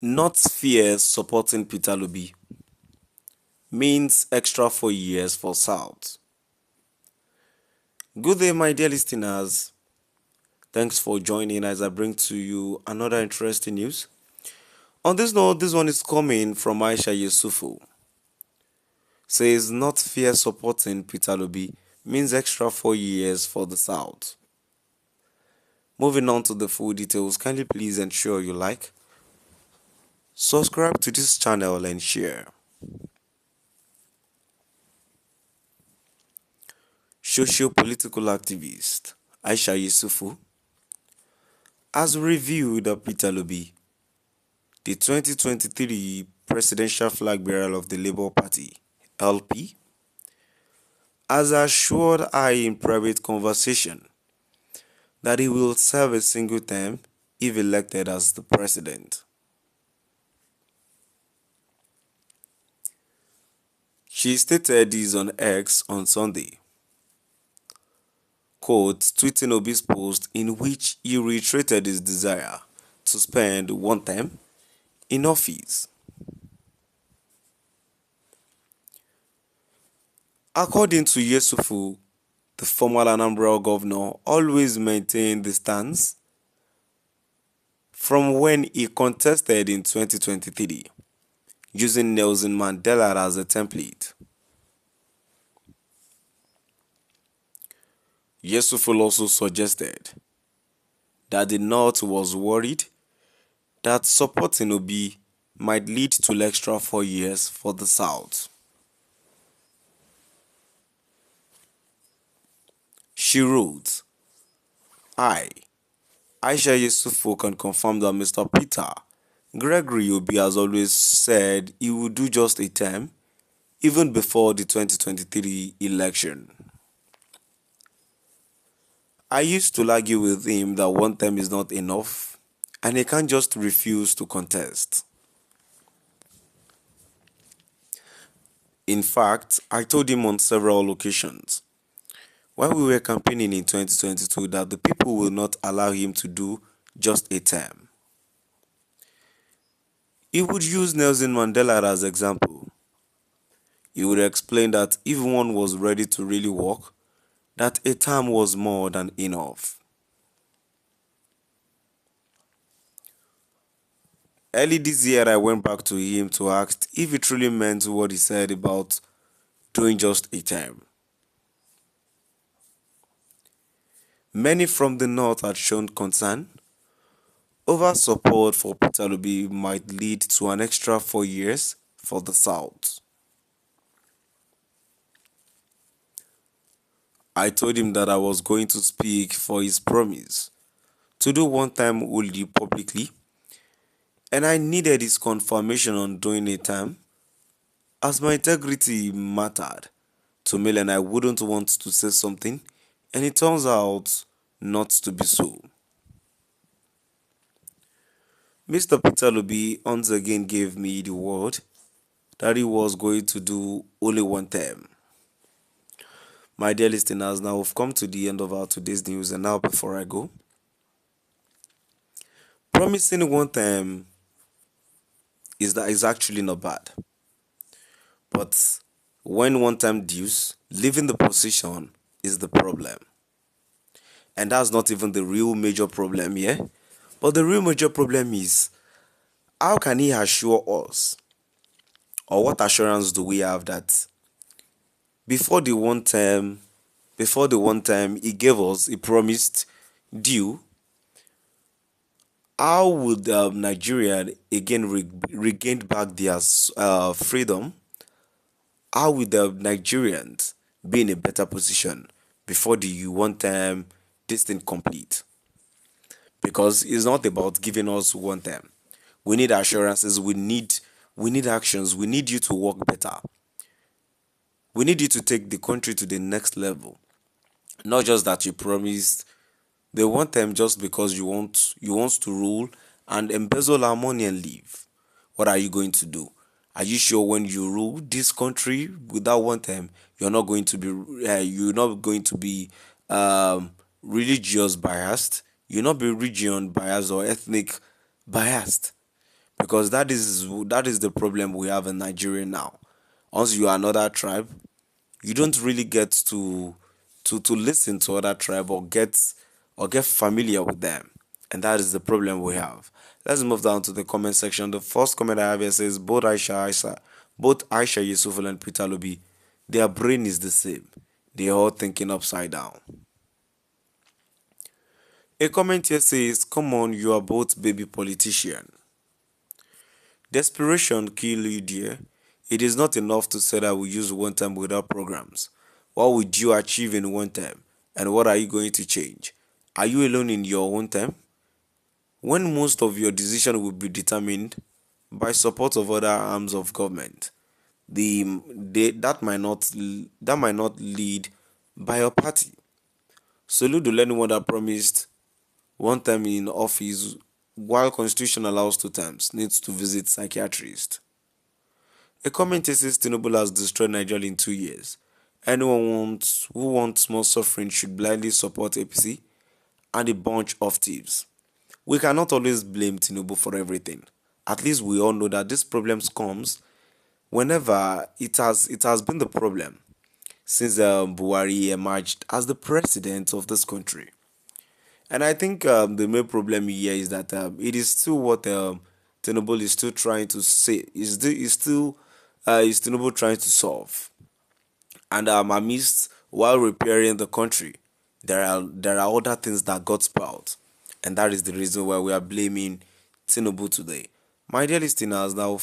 Not fear supporting Peter Luby means extra 4 years for South. Good day, my dear listeners. Thanks for joining as I bring to you another interesting news. On this note, this one is coming from Aisha Yesufu. Says not fear supporting Peter Luby means extra 4 years for the South. Moving on to the full details, kindly please ensure you like, subscribe to this channel and share. Socio-political activist Aisha Yesufu has reviewed that Peter Luby, the 2023 presidential flag bearer of the Labour Party, LP, has assured her in private conversation that he will serve a single term if elected as the president. She stated this on X on Sunday, quote, tweeting Obi's post in which he reiterated his desire to spend one term in office. According to Yesufu, the former Anambra governor always maintained the stance from when he contested in 2023, using Nelson Mandela as a template. Yesufu also suggested that the North was worried that supporting Obi might lead to an extra 4 years for the South. She wrote, Aisha Yesufu can confirm that Mr. Peter Gregory Obi has always said he would do just a term, even before the 2023 election. I used to argue with him that one term is not enough, and he can't just refuse to contest. In fact, I told him on several occasions when we were campaigning in 2022 that the people will not allow him to do just a term. He would use Nelson Mandela as example. He would explain that if one was ready to really work, that a term was more than enough. Early this year, I went back to him to ask if he truly meant what he said about doing just a term. Many from the North had shown concern over support for Peter Luby might lead to an extra 4 years for the South. I told him that I was going to speak for his promise to do one time only publicly, and I needed his confirmation on doing a time, as my integrity mattered to me and I wouldn't want to say something and it turns out not to be so. Mr. Peter Luby once again gave me the word that he was going to do only one term. My dear listeners, now we've come to the end of our today's news, and now before I go, promising one term is actually not bad. But when one term dues, leaving the position is the problem. And that's not even the real major problem here. But the real major problem is, how can he assure us, or what assurance do we have that before the one term he gave us, he promised due, how would Nigeria again regain back their freedom? How would the Nigerians be in a better position before the one term this thing complete? Because it's not about giving us one term. We need assurances, we need actions, we need you to work better. We need you to take the country to the next level. Not just that you promised the one time just because you want to rule and embezzle our money and leave. What are you going to do? Are you sure when you rule this country without one time, you're not going to be religious biased? You'll not be region biased or ethnic biased, because that is the problem we have in Nigeria now. Once you are another tribe, you don't really get to listen to other tribe or get familiar with them, and that is the problem we have. Let's move down to the comment section. The first comment I have here says both Aisha Yesufu and Peter Lobi, their brain is the same. They are all thinking upside down. A comment here says, come on, you are both baby politician. Desperation kill you, dear. It is not enough to say that we use one time without programs. What would you achieve in one time? And what are you going to change? Are you alone in your own time? When most of your decision will be determined by support of other arms of government, that might not lead by your party. Salute to anyone that promised one time in office while constitution allows two times needs to visit psychiatrist. A comment says Tinubu has destroyed Nigeria in 2 years. Anyone who wants more suffering should blindly support APC and a bunch of thieves. We cannot always blame Tinubu for everything. At least we all know that this problems comes whenever it has been the problem since Buhari emerged as the president of this country. And I think the main problem here is that it is still what Tinubu is still trying to say. Is Tinubu trying to solve? And amidst while repairing the country, there are other things that got spoiled, and that is the reason why we are blaming Tinubu today. My dear listeners, now